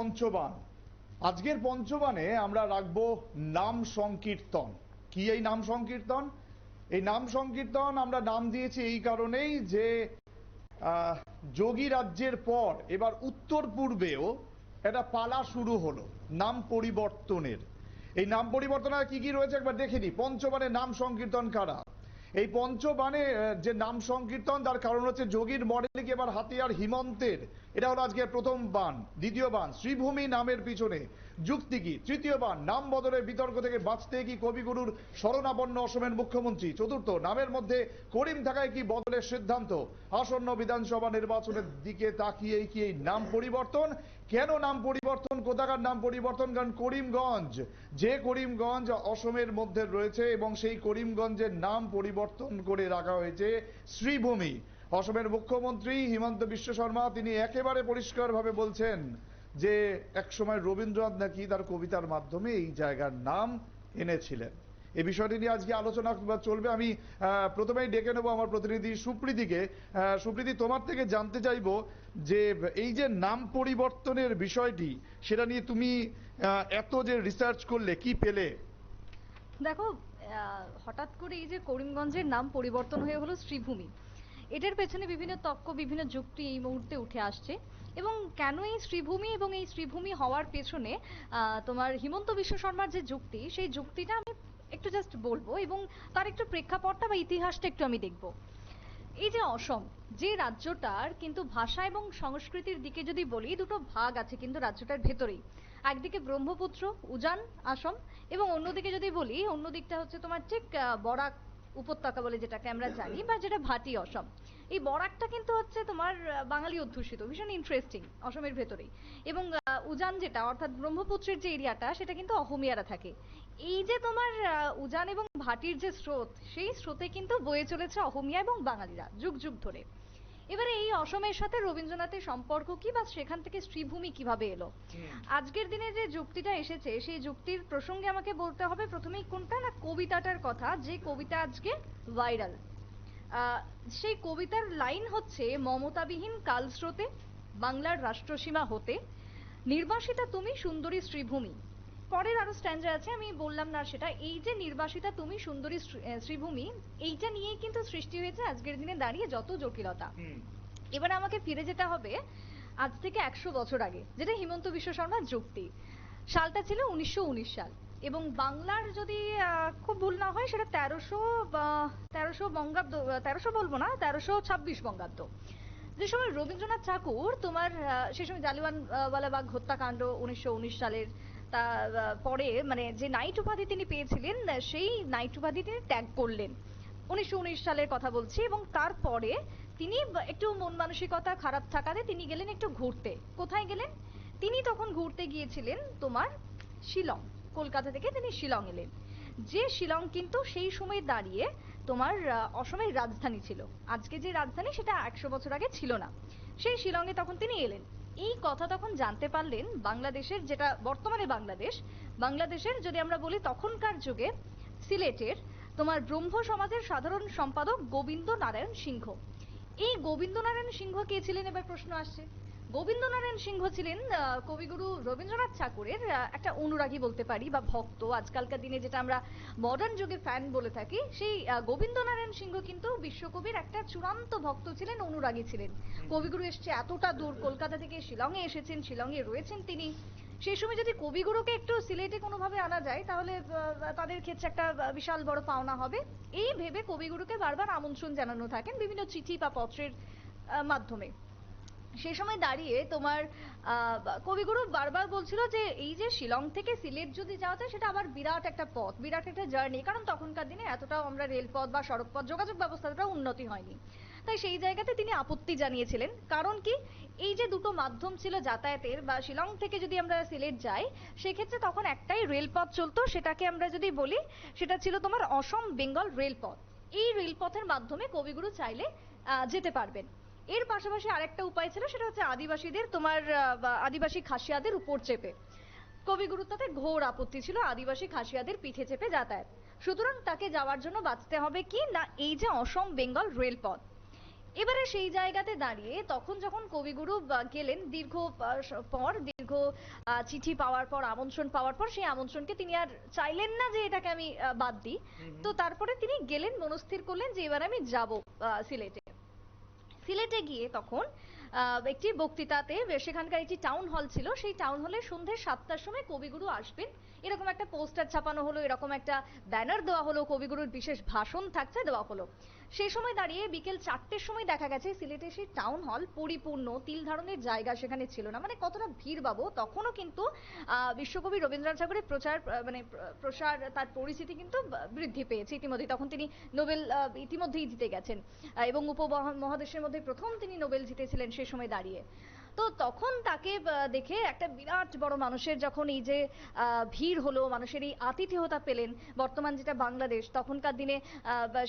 পঞ্চবান। আজকের পঞ্চবানে আমরা রাখবো নাম সংকীর্তন। কি এই নাম সংকীর্তন? এই নাম সংকীর্তন আমরা নাম দিয়েছি এই কারণেই যে যোগী রাজ্যের পর এবার উত্তর পূর্বেও একটা পালা শুরু হলো নাম পরিবর্তনের। এই নাম পরিবর্তনের কি কি রয়েছে একবার দেখে নি। পঞ্চবানে নাম সংকীর্তন কারা? এই পঞ্চবানে যে নাম সংকীর্তন তার কারণ হচ্ছে যোগীর মডেলিং এবার হাতিয়ার হিমন্তের। এটা হলো আজকে প্রথম বান। দ্বিতীয় বান শ্রীভূমি নামের পিছনে যুক্তি কি? তৃতীয় বান নাম বদলের বিতর্ক থেকে বাঁচতে কি কবিগুরুর শরণাপন্ন অসমের মুখ্যমন্ত্রী। চতুর্থ নামের মধ্যে করিম থাকায় কি বদলের সিদ্ধান্ত। আসন্ন বিধানসভা নির্বাচনের দিকে তাকিয়ে কি এই নাম পরিবর্তন? কেন নাম পরিবর্তন? কোথাকার নাম পরিবর্তন? কারণ করিমগঞ্জ, যে করিমগঞ্জ অসমের মধ্যে রয়েছে এবং সেই করিমগঞ্জের নাম পরিবর্তন করে রাখা হয়েছে শ্রীভূমি। অসমের মুখ্যমন্ত্রী হিমন্ত বিশ্ব শর্মা তিনি একেবারে পরিষ্কারভাবে বলছেন যে একসময় রবীন্দ্রনাথ নাকি তার কবিতার মাধ্যমে এই জায়গার নাম এনেছিলেন। এই বিষয়টি নিয়ে আজকে আলোচনা চলবে। আমি প্রথমেই ডেকে নেবো আমার প্রতিনিধি সুপ্রীতিকে। সুপ্রীতি, তোমার থেকে জানতে চাইবো যে এই যে নাম পরিবর্তনের বিষয়টি, সেটা নিয়ে তুমি এত যে রিসার্চ করলে, কি পেলে? দেখো, হঠাৎ করে এই যে করিমগঞ্জের নাম পরিবর্তন হয়ে হলো শ্রীভূমি, এটার পেছনে বিভিন্ন তর্ক, বিভিন্ন যুক্তি এই মুহূর্তে উঠে আসছে। এবং কেন এই শ্রীভূমি এবং এই শ্রীভূমি হওয়ার পেছনে তোমার হিমন্ত বিশ্ব শর্মার যে যুক্তি, সেই যুক্তিটা আমি একটু জাস্ট বলবো এবং তার একটু প্রেক্ষাপটটা বা ইতিহাসটা একটু আমি দেখব। এই যে অসম, যে রাজ্যটার কিন্তু ভাষা এবং সংস্কৃতির দিকে যদি বলি দুটো ভাগ আছে কিন্তু রাজ্যটার ভেতরেই। একদিকে ব্রহ্মপুত্র উজান আসাম, এবং অন্যদিকে যদি বলি অন্য দিকটা হচ্ছে তোমার ঠিক বরাক উপত্যকা বলে যেটাকে আমরা জানি, বা যেটা ভাটি অসম। এই বরাকটা কিন্তু হচ্ছে তোমার বাঙালি অধ্যুষিত, ভীষণ ইন্টারেস্টিং অসমের ভেতরেই। এবং উজান যেটা অর্থাৎ ব্রহ্মপুত্রের যে এরিয়াটা, সেটা কিন্তু অহমিয়ারা থাকে। এই যে তোমার উজান এবং ভাটির যে স্রোত, সেই স্রোতে কিন্তু বয়ে চলেছে অহমিয়া এবং বাঙালিরা যুগ যুগ ধরে। এবারে এই অসমের সাথে রবীন্দ্রনাথের সম্পর্ক কি, বা সেখান থেকে শ্রীভূমি কিভাবে এলো? আজকের দিনে যে যুক্তিটা এসেছে, সেই যুক্তির প্রসঙ্গে আমাকে বলতে হবে প্রথমেই কোনটা না, কবিতাটার কথা, যে কবিতা আজকে ভাইরাল। সেই কবিতার লাইন হচ্ছে, মমতাবিহীন কালস্রোতে বাংলার রাষ্ট্রসীমা হতে নির্বাসিতা তুমি সুন্দরী শ্রীভূমি। পরের আরো স্ট্যান্ডা আছে, আমি বললাম না সেটা। এই যে নির্বাসিতা তুমি সুন্দরী শ্রীভূমি, এইটা নিয়েই কিন্তু সৃষ্টি হয়েছে আজকের দিনে দাঁড়িয়ে যত জটিলতা। এবার আমাকে ফিরে যেতে হবে আজ থেকে 100 বছর আগে, যেটা হিমন্ত বিশ্ব শর্মার যুক্তি। সালটা ছিল 1919 সাল, এবং বাংলার যদি খুব ভুল না হয় সেটা 1300 বঙ্গাব্দ, 1300 বলবো না, 1326 বঙ্গাব্দ। যে সময় রবীন্দ্রনাথ ঠাকুর তোমার সে সময় জালিয়ানওয়ালাবাগ হত্যাকাণ্ড 1919 সালের, তা পরে মানে যে নাইট উপাধি তিনি পেয়েছিলেন, সেই নাইট উপাধি তিনি ত্যাগ করলেন 1919 সালের কথা বলছি। এবং তারপরে তিনি একটু মন মানসিকতা খারাপ থাকাতে তিনি গেলেন একটু ঘুরতে। কোথায় গেলেন? তিনি তখন ঘুরতে গিয়েছিলেন তোমার শিলং। কলকাতা থেকে তিনি শিলং এলেন, যে শিলং কিন্তু সেই সময় দাঁড়িয়ে তোমার অসমের রাজধানী ছিল। আজকে যে রাজধানী, সেটা 100 বছর আগে ছিল না। সেই শিলংয়ে তখন তিনি এলেন। এই কথা তখন জানতে পারলেন বাংলাদেশের, যেটা বর্তমানে বাংলাদেশ, বাংলাদেশের যদি আমরা বলি তখনকার যুগে সিলেটের তোমার ব্রহ্ম সমাজের সাধারণ সম্পাদক গোবিন্দ নারায়ণ সিংহ। এই গোবিন্দ নারায়ণ সিংহ কে ছিলেন? এবার প্রশ্ন আসছে। গোবিন্দ নারায়ণ সিংহ ছিলেন কবিগুরু রবীন্দ্রনাথ ঠাকুরের একটা অনুরাগী বলতে পারি, বা ভক্ত। আজকালকার দিনে যেটা আমরা মডার্ন যুগে ফ্যান বলে থাকি, সেই গোবিন্দ নারায়ণ সিংহ কিন্তু বিশ্বকবির একটা চূড়ান্ত ভক্ত ছিলেন, অনুরাগী ছিলেন। কবিগুরু এসছে এতটা দূর, কলকাতা থেকে শিলংয়ে এসেছেন, শিলংয়ে রয়েছেন তিনি। সেই সময় যদি কবিগুরুকে একটু সিলেটে কোনোভাবে আনা যায়, তাহলে তাদের ক্ষেত্রে একটা বিশাল বড় পাওনা হবে। এই ভেবে কবিগুরুকে বারবার আমন্ত্রণ জানানো থাকেন বিভিন্ন চিঠি বা পত্রের মাধ্যমে। সে সময় দাঁড়িয়ে তোমার কবিগুরু বারবার বলছিল যে এই যে শিলং থেকে সিলেট যদি যাওয়া যায়, সেটা আবার বিরাট একটা পথ, বিরাট একটা জার্নি, কারণ তখনকার দিনে এতটাও আমরা রেলপথ বা সড়কপথ যোগাযোগ ব্যবস্থাটা উন্নতি হয়নি। তাই সেই জায়গাতে তিনি আপত্তি জানিয়েছিলেন। কারণ কি, এই যে দুটো মাধ্যম ছিল যাতায়াতের, বা শিলং থেকে যদি আমরা সিলেট যাই, সেক্ষেত্রে তখন একটাই রেলপথ চলতো, সেটাকে আমরা যদি বলি সেটা ছিল তোমার অসম বেঙ্গল রেলপথ। এই রেলপথের মাধ্যমে কবিগুরু চাইলে যেতে পারবেন। এর পাশাপাশি আরেকটা উপায় ছিল, সেটা হচ্ছে আদিবাসীদের তোমার আদিবাসী খাসিয়াদের উপর চেপে। কবিগুরুর তাতে ঘোর আপত্তি ছিল আদিবাসী খাসিয়াদের পিঠে চেপে যাতায়াত। সুতরাং তাকে যাওয়ার জন্য বাঁচতে হবে কি না, এই যে অসম বেঙ্গল রেলপথ। এবারে সেই জায়গাতে দাঁড়িয়ে তখন যখন কবিগুরু গেলেন দীর্ঘ চিঠি পাওয়ার পর, আমন্ত্রণ পাওয়ার পর, সেই আমন্ত্রণকে তিনি আর চাইলেন না যে এটাকে আমি বাদ দিই। তো তারপরে তিনি গেলেন, মনস্থির করলেন যে এবার আমি যাব সিলেটে। সিলেটে গিয়ে তখন একটি বক্তৃতাতে, সেখানকার একটি টাউন হল ছিল, সেই টাউন হলে সন্ধ্যে 7টার সময় কবিগুরু আসবেন এরকম একটা পোস্টার ছাপানো হলো, এরকম একটা ব্যানার দেওয়া হলো, কবিগুরুর বিশেষ ভাষণ থাকছে দেওয়া হলো। সেই সময় দাঁড়িয়ে বিকেল 4টের সময় দেখা গেছে সিলেটে সেই টাউন হল পরিপূর্ণ, তিল ধারণের জায়গা সেখানে ছিল না। মানে কতটা ভিড় পাবো, তখনও কিন্তু বিশ্বকবি রবীন্দ্রনাথ ঠাকুরের প্রসার, তার পরিচিতি কিন্তু বৃদ্ধি পেয়েছে ইতিমধ্যে। তখন তিনি নোবেল ইতিমধ্যেই জিতে গেছেন, এবং উপমহাদেশের মধ্যে প্রথম তিনি নোবেল জিতেছিলেন সে সময় দাঁড়িয়ে। তো তখন তাকে দেখে একটা বিরাট বড় মানুষের যখন এই যে ভিড় হলো, মানুষের এই আতিথেয়তা পেলেন, বর্তমান যেটা বাংলাদেশ, তখনকার দিনে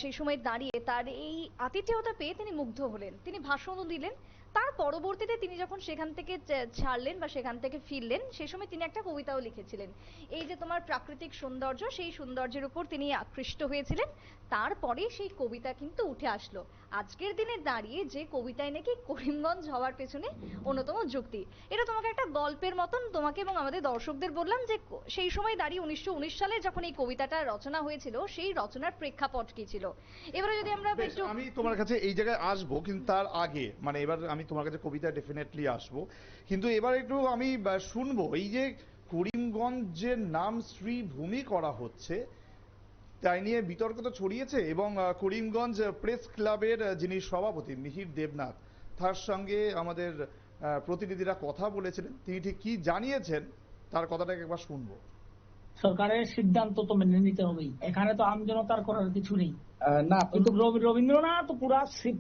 সেই সময় দাঁড়িয়ে তার এই আতিথেয়তা পেয়ে তিনি মুগ্ধ হলেন, তিনি ভাষণও দিলেন। তার পরবর্তীতে তিনি যখন সেখান থেকে ছাড়লেন বা সেখান থেকে ফিরলেন, সেই সময় তিনি একটা কবিতাও লিখেছিলেন, এই যে তোমার প্রাকৃতিক সৌন্দর্য, সেই সৌন্দর্যের উপর তিনি আকৃষ্ট হয়েছিলেন। তারপরে সেই কবিতা কিন্তু উঠে আসলো আজকের দিনে দাঁড়িয়ে, যে কবিতায় নাকি করিমগঞ্জ হওয়ার পেছনে অন্যতম যুক্তি। এটা তোমাকে একটা গল্পের মতন তোমাকে এবং আমাদের দর্শকদের বললাম যে সেই সময় দাঁড়িয়ে 1919 সালে যখন এই কবিতাটা রচনা হয়েছিল, সেই রচনার প্রেক্ষাপট কি ছিল। এবারে যদি আমরা একটু, আমি তোমার কাছে এই জায়গায় আসবো, কিন্তু তার আগে মানে এবার আমি তোমার কাছে কবিতা ডেফিনেটলি আসবো, কিন্তু এবার একটু আমি শুনবো এই যে করিমগঞ্জের নাম শ্রীভূমি করা হচ্ছে, তাই নিয়ে বিতর্ক তো ছড়িয়েছে, এবং করিমগঞ্জ প্রেস ক্লাবের যিনি সভাপতি মিহির দেবনাথ, তার সঙ্গে আমাদের প্রতিনিধিরা কথা বলেছিলেন, তিনি ঠিক কি জানিয়েছেন তার কথাটাকে একবার শুনবো। সরকারের সিদ্ধান্ত তো মেনে নিতে হবেই, এখানে তো আমজনতার করার কিছু নেই। না, কিন্তু রবীন্দ্রনাথ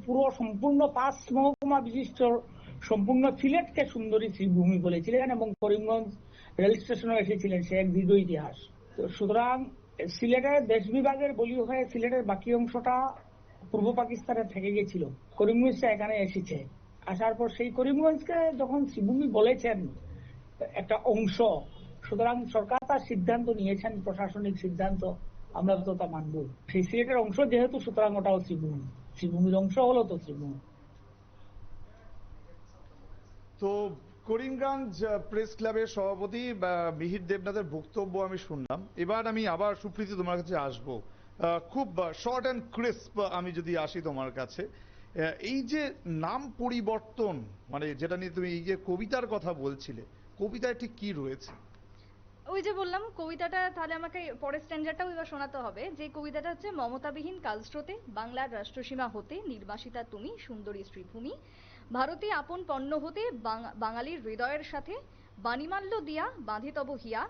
পুরো সম্পূর্ণ 5 মহকুমা বিশিষ্ট সম্পূর্ণ সিলেটকে সুন্দরী শ্রীভূমি বলেছিলেন, এবং করিমগঞ্জ রেল স্টেশনে এসেছিলেন, সে এক দীর্ঘ ইতিহাস। সুতরাং সিলেটের দেশ বিভাগের বলি হয়ে সিলেটের বাকি অংশটা পূর্ব পাকিস্তানে থেকে গেছিল, করিমগঞ্জটা এখানে এসেছে। আসার পর সেই করিমগঞ্জকে যখন শ্রীভূমি বলেছেন একটা অংশ, সুতরাং সরকার তার সিদ্ধান্ত নিয়েছেন, প্রশাসনিক সিদ্ধান্ত, আমরা তো তা মানব। সেই সিলেটের অংশ যেহেতু, সুতরাং ওটাও শ্রীভূমি, শ্রীভূমির অংশ হলো তো শ্রীভূমি। তো করিমগঞ্জ প্রেস ক্লাবের সভাপতি মিহির দেবনাথের বক্তব্য আমি শুনলাম। এবার আমি আবার সুপ্রীতি তোমার কাছে আসবো, খুব শর্ট অ্যান্ড ক্রিস্প আমি যদি আসি তোমার কাছে। এই যে নাম পরিবর্তন, মানে যেটা নিয়ে তুমি এই যে কবিতার কথা বলছিলে, কবিতায় ঠিক কি রয়েছে? ওই যে বললাম কবিতাটা, তাহলে আমাকে পরের স্ট্যান্ডারটাও এবার শোনাতে হবে। যে কবিতাটা হচ্ছে, মমতাবিহীন কালস্রোতে বাংলার রাষ্ট্রসীমা হতে নির্বাসিতা তুমি সুন্দরী শ্রীভূমি, ভারতে আপন পণ্য হতে বাঙালির হৃদয়ের সাথে বাণীমাল্য দিয়া বাঁধে তব হিয়া,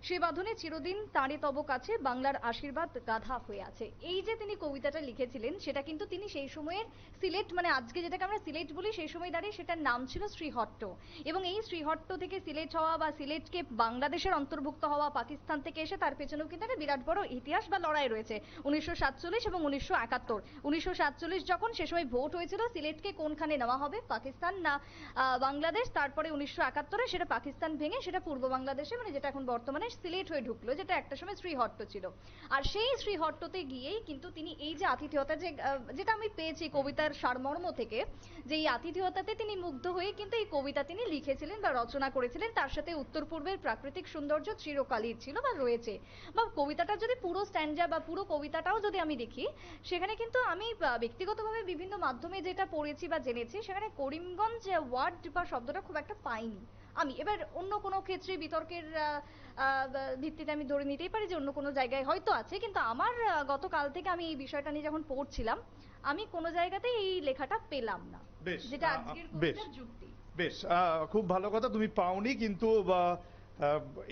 সে বাঁধনে চিরদিন তাঁরে তব কাছে বাংলার আশীর্বাদ গাধা হয়ে আছে। এই যে তিনি কবিতাটা লিখেছিলেন, সেটা কিন্তু তিনি সেই সময়ের সিলেট, মানে আজকে যেটাকে আমরা সিলেট বলি, সেই সময় দাঁড়িয়ে সেটার নাম ছিল শ্রীহট্ট। এবং এই শ্রীহট্ট থেকে সিলেট হওয়া বা সিলেটকে বাংলাদেশের অন্তর্ভুক্ত হওয়া, পাকিস্তান থেকে এসে, তার পেছনেও কিন্তু একটা বিরাট বড় ইতিহাস বা লড়াই রয়েছে। 1947 এবং 1971, 1947 যখন, সে সময় ভোট হয়েছিল সিলেটকে কোনখানে নেওয়া হবে, পাকিস্তান না বাংলাদেশ। তারপরে 1971-এ সেটা পাকিস্তান ভেঙে সেটা পূর্ব বাংলাদেশে, মানে যেটা এখন বর্তমানে সিলেট হয়ে ঢুকলো, যেটা একটা সময় শ্রীহট্ট ছিল। আর সেই শ্রীহট্টতে গিয়েই কিন্তু তিনি এই যে আতিথেয়তা, যেটা আমি পেয়েছি কবিতার সারমর্ম থেকে, যে এই আতিথেয়তাতে তিনি মুগ্ধ হয়ে কিন্তু এই কবিতা তিনি লিখেছিলেন বা রচনা করেছিলেন। তার সাথে উত্তর পূর্বের প্রাকৃতিক সৌন্দর্য চিরকালই ছিল বা রয়েছে। বা কবিতাটা যদি পুরো স্ট্যান্ডা বা পুরো কবিতাটাও যদি আমি দেখি, সেখানে কিন্তু আমি ব্যক্তিগতভাবে বিভিন্ন মাধ্যমে যেটা পড়েছি বা জেনেছি, সেখানে করিমগঞ্জ ওয়ার্ড বা শব্দটা খুব একটা পাইনি আমি। এবার অন্য কোনো ক্ষেত্রে বিতর্কের ভিত্তিতে আমি ধরে নিতেই পারি যে অন্য কোনো জায়গায় হয়তো আছে, কিন্তু আমার গতকাল থেকে আমি এই বিষয়টা নিয়ে যখন পড়ছিলাম, আমি কোনো জায়গাতেই এই লেখাটা পেলাম না, যেটা আজকের কবিতার যুক্তি। বেশ, খুব ভালো কথা, তুমি পাওনি, কিন্তু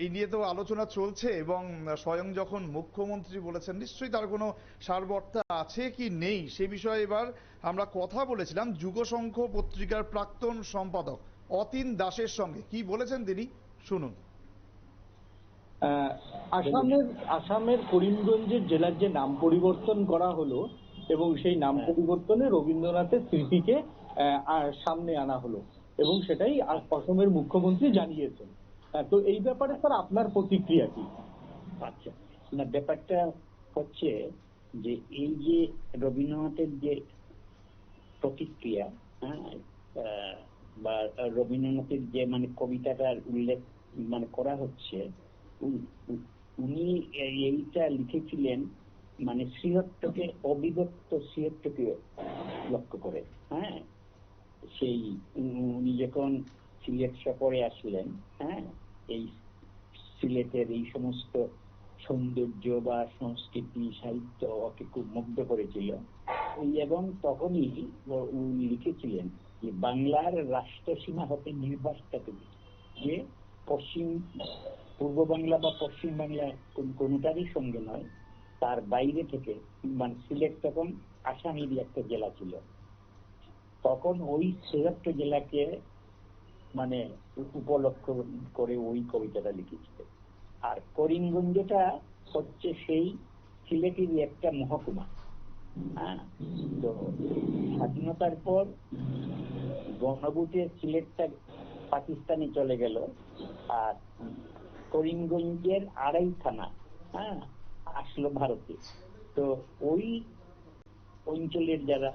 এই নিয়ে তো আলোচনা চলছে, এবং স্বয়ং যখন মুখ্যমন্ত্রী বলেছেন, নিশ্চয়ই তার কোনো সারবর্তা আছে কি নেই সে বিষয়ে এবার আমরা কথা বলেছিলাম যুগশঙ্খ পত্রিকার প্রাক্তন সম্পাদক অতীন দাসের সঙ্গে। কি বলেছেন তিনি, শুনুন। আসামের করিমগঞ্জের জেলার যে নাম পরিবর্তন করা হলো, এবং সেই নাম পরিবর্তনে রবীন্দ্রনাথের স্মৃতিকে সামনে আনা হলো, এবং সেটাই অসমের মুখ্যমন্ত্রী জানিয়েছেন। তো এই ব্যাপারে স্যার আপনার প্রতিক্রিয়া কি? আচ্ছা, না, ব্যাপারটা হচ্ছে যে এই যে রবীন্দ্রনাথের যে প্রতিক্রিয়া, হ্যাঁ, বা রবীন্দ্রনাথের যে মানে কবিতাটার উল্লেখ মানে করা হচ্ছে, উনি এইটা লিখেছিলেন মানে শ্রীহট্টকে, অবিভক্ত শ্রীহট্টকে লক্ষ্য করে। হ্যাঁ, সেই উনি যখন সিলেট সফরে আসলেন, হ্যাঁ, এই সিলেটের এই সমস্ত সৌন্দর্য বা সংস্কৃতি সাহিত্য ওকে খুব মুগ্ধ করেছিল। এবং তখনই উনি লিখেছিলেন যে বাংলার রাষ্ট্র সীমা হতে নির্বাসিত যে পশ্চিম পূর্ব বাংলা বা পশ্চিম বাংলা কোনটারই সঙ্গে নয়, তার বাইরে থেকে, মানে সিলেট তখন আসামেরই একটা জেলা ছিল, তখন ওই সিলেট জেলাকে মানে উপলক্ষ করে ওই কবিতাটা লিখেছিলেন। আর করিমগঞ্জটা হচ্ছে সেই সিলেটেরই একটা মহকুমা। হ্যাঁ, তো স্বাধীনতার পর গণভোটে সিলেটটা পাকিস্তানে চলে গেল, আর করিমগঞ্জের আড়াই থানা, হ্যাঁ, আসলো ভারতে। তো ওই অঞ্চলের যারা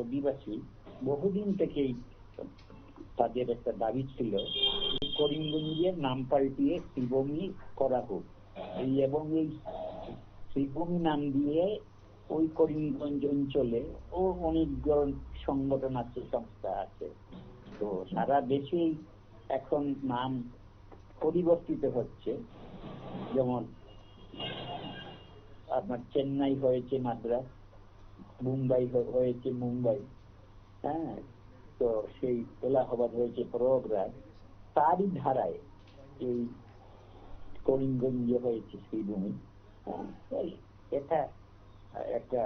অধিবাসী বহুদিন থেকেই তাদের একটা দাবি ছিল করিমগঞ্জের নাম পাল্টিয়ে শ্রীভূমি করা হোক, এবং এই শ্রীভূমি নাম দিয়ে ওই করিমগঞ্জ অঞ্চলে ও অনেকজন সংগঠন আছে, সংস্থা আছে। তো সারা দেশেই এখন নাম পরিবর্তিত হচ্ছে, যেমন আপনার চেন্নাই হয়েছে মাদ্রাস, মুম্বাই হয়েছে মুম্বাই, হ্যাঁ, তো সেই এলাহাবাদ হয়েছে প্রয়াগরাজ। তারই ধারায় এই করিমগঞ্জে হয়েছে শ্রীভূমি। এটা একটা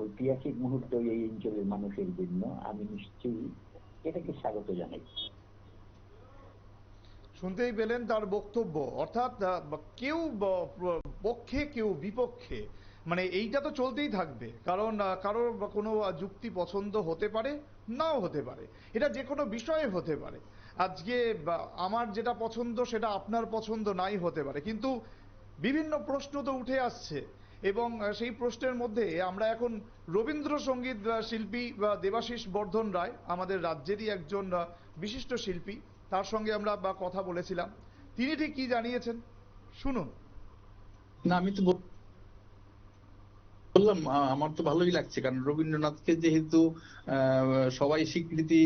ঐতিহাসিক মুহূর্ত এই অঞ্চলের মানুষের জন্য। আমি নিশ্চয়ই এটাকে স্বাগত জানাই। শুনতেই পেলেন তার বক্তব্য, অর্থাৎ কেউ পক্ষে কেউ বিপক্ষে, মানে এইটা তো চলতেই থাকবে, কারণ কারোর কোনো যুক্তি পছন্দ হতে পারে, নাও হতে পারে, এটা যে কোনো বিষয়ে হতে পারে। আজকে আমার যেটা পছন্দ সেটা আপনার পছন্দ নাই হতে পারে, কিন্তু বিভিন্ন প্রশ্ন তো উঠে আসছে, এবং সেই প্রশ্নের মধ্যে আমরা এখন রবীন্দ্রসঙ্গীত শিল্পী দেবাশিস বর্ধন রায়, আমাদের রাজ্যেরই একজন বিশিষ্ট শিল্পী, তার সঙ্গে আমরা কথা বলেছিলাম। তিনি ঠিক কি জানিয়েছেন শুনুন। না, আমি তো বললাম আমার তো ভালোই লাগছে, কারণ রবীন্দ্রনাথকে যেহেতু সবাই স্বীকৃতি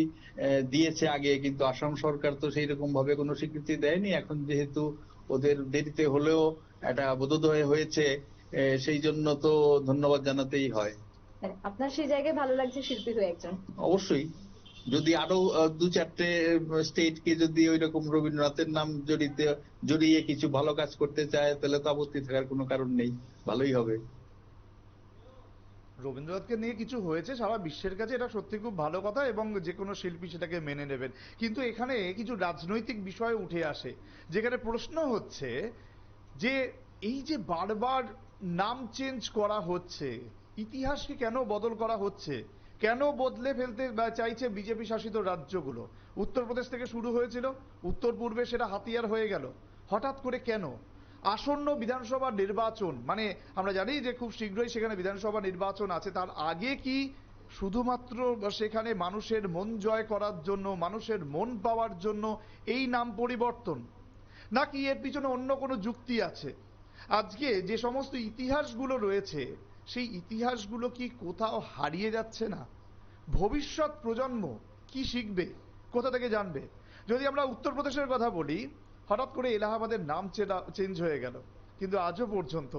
দিয়েছে আগে, কিন্তু আসাম সরকার তো সেই রকম ভাবে কোনো স্বীকৃতি দেয়নি। এখন যেহেতু ওদের দেরিতে হলেও একটা বোধোদয় হয়েছে, সেই জন্য তো ধন্যবাদ জানাতেই হয়। আপনার সেই জায়গায় ভালো লাগছে শিল্পী হয়ে একজন? অবশ্যই, যদি আরো দু চারটে স্টেটকে যদি ওই রকম রবীন্দ্রনাথের নাম জড়িয়ে কিছু ভালো কাজ করতে চায়, তাহলে তো আপত্তি থাকার কোনো কারণ নেই, ভালোই হবে। রবীন্দ্রনাথকে নিয়ে কিছু হয়েছে সারা বিশ্বের কাছে, এটা সত্যি খুব ভালো কথা, এবং যে কোনো শিল্পী সেটাকে মেনে নেবেন। কিন্তু এখানে কিছু রাজনৈতিক বিষয় উঠে আসে, যেখানে প্রশ্ন হচ্ছে যে এই যে বারবার নাম চেঞ্জ করা হচ্ছে, ইতিহাসকে কেন বদল করা হচ্ছে, কেন বদলে ফেলতে চাইছে বিজেপি শাসিত রাজ্যগুলো? উত্তরপ্রদেশ থেকে শুরু হয়েছিল, উত্তর পূর্বে সেটা হাতিয়ার হয়ে গেল, হঠাৎ করে কেন? আসন্ন বিধানসভা নির্বাচন, মানে আমরা জানি যে খুব শীঘ্রই সেখানে বিধানসভা নির্বাচন আছে, তার আগে কি শুধুমাত্র সেখানে মানুষের মন জয় করার জন্য, মানুষের মন পাওয়ার জন্য এই নাম পরিবর্তন, নাকি এর পিছনে অন্য কোনো যুক্তি আছে? আজকে যে সমস্ত ইতিহাসগুলো রয়েছে, সেই ইতিহাসগুলো কি কোথাও হারিয়ে যাচ্ছে না? ভবিষ্যৎ প্রজন্ম কি শিখবে, কোথা থেকে জানবে? যদি আমরা উত্তরপ্রদেশের কথা বলি, হঠাৎ করে এলাহাবাদের নাম চেঞ্জ হয়ে গেল, কিন্তু আজও পর্যন্ত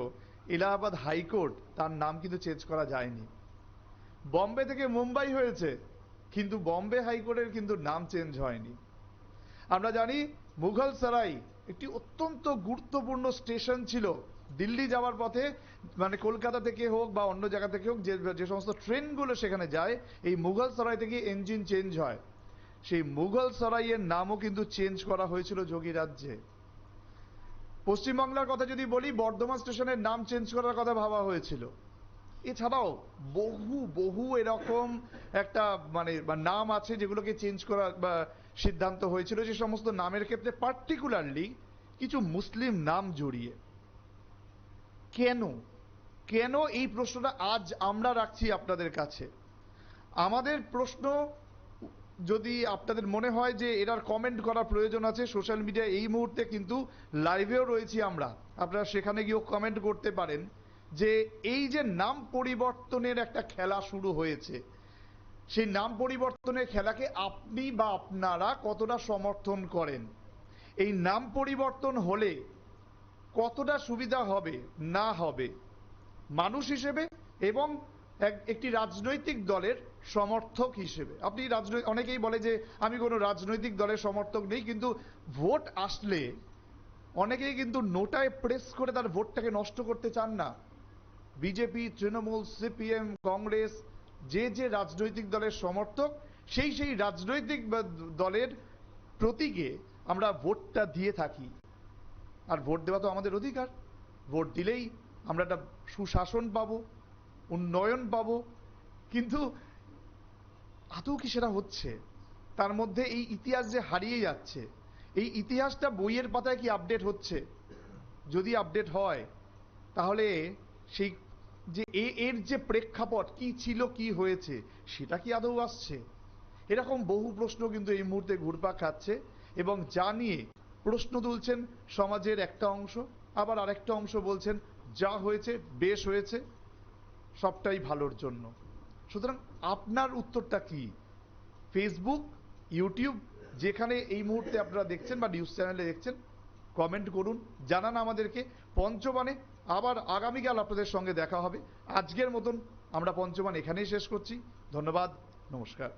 এলাহাবাদ হাইকোর্ট তার নাম কিন্তু চেঞ্জ করা যায়নি। বম্বে থেকে মুম্বাই হয়েছে, কিন্তু বম্বে হাইকোর্টের কিন্তু নাম চেঞ্জ হয়নি। আমরা জানি মুঘল সরাই একটি অত্যন্ত গুরুত্বপূর্ণ স্টেশন ছিল দিল্লি যাওয়ার পথে, মানে কলকাতা থেকে হোক বা অন্য জায়গা থেকে হোক, যে সমস্ত ট্রেনগুলো সেখানে যায়, এই মুঘল সরাই থেকে ইঞ্জিন চেঞ্জ হয়। সেই মুঘল সরাইয়ের নামও কিন্তু চেঞ্জ করা হয়েছিল যোগী রাজ্যে। পশ্চিমবাংলার কথা যদি বলি, বর্ধমান স্টেশনের নাম চেঞ্জ করার কথা ভাবা হয়েছিল। এছাড়াও বহু বহু এরকম একটা মানে নাম আছে যেগুলোকে চেঞ্জ করার সিদ্ধান্ত হয়েছিল, যে সমস্ত নামের ক্ষেত্রে পার্টিকুলারলি কিছু মুসলিম নাম জড়িয়ে। কেন কেন এই প্রশ্নটা আজ আমরা রাখছি আপনাদের কাছে। আমাদের প্রশ্ন, যদি আপনাদের মনে হয় যে এটার কমেন্ট করার প্রয়োজন আছে, সোশ্যাল মিডিয়ায় এই মুহূর্তে কিন্তু লাইভেও রয়েছি আমরা, আপনারা সেখানে গিয়েও কমেন্ট করতে পারেন যে এই যে নাম পরিবর্তনের একটা খেলা শুরু হয়েছে, সেই নাম পরিবর্তনের খেলাকে আপনি বা আপনারা কতটা সমর্থন করেন? এই নাম পরিবর্তন হলে কতটা সুবিধা হবে না হবে মানুষ হিসেবে এবং একটি রাজনৈতিক দলের সমর্থক হিসেবে? আপনি অনেকেই বলে যে আমি কোনো রাজনৈতিক দলের সমর্থক নেই, কিন্তু ভোট আসলে অনেকেই কিন্তু নোটায় প্রেস করে তার ভোটটাকে নষ্ট করতে চান না। বিজেপি, তৃণমূল, সিপিএম, কংগ্রেস, যে যে রাজনৈতিক দলের সমর্থক, সেই রাজনৈতিক দলের প্রতীকে আমরা ভোটটা দিয়ে থাকি। আর ভোট দেওয়া তো আমাদের অধিকার। ভোট দিলেই আমরা একটা সুশাসন পাবো, উন্নয়ন পাবো। কিন্তু আদৌ কি সেটা হচ্ছে? তার মধ্যে এই ইতিহাস যে হারিয়ে যাচ্ছে, এই ইতিহাসটা বইয়ের পাতায় কি আপডেট হচ্ছে? যদি আপডেট হয় তাহলে সেই যে এর যে প্রেক্ষাপট কি ছিল, কি হয়েছে, সেটা কি আদৌ আসছে? এরকম বহু প্রশ্ন কিন্তু এই মুহূর্তে ঘুরপাক খাচ্ছে, এবং যা নিয়ে প্রশ্ন তুলছেন সমাজের একটা অংশ, আবার আরেকটা অংশ বলছেন যা হয়েছে বেশ হয়েছে, সবটাই ভালোর জন্য। সুতরাং আপনার উত্তরটা কি? ফেসবুক, ইউটিউব, যেখানে এই মুহূর্তে আপনারা দেখছেন বা নিউজ চ্যানেলে দেখছেন, কমেন্ট করুন, জানান আমাদেরকে। পঞ্চবাণে আবার আগামীকাল আপনাদের সঙ্গে দেখা হবে। আজকের মতন আমরা পঞ্চবাণ এখানেই শেষ করছি। ধন্যবাদ, নমস্কার।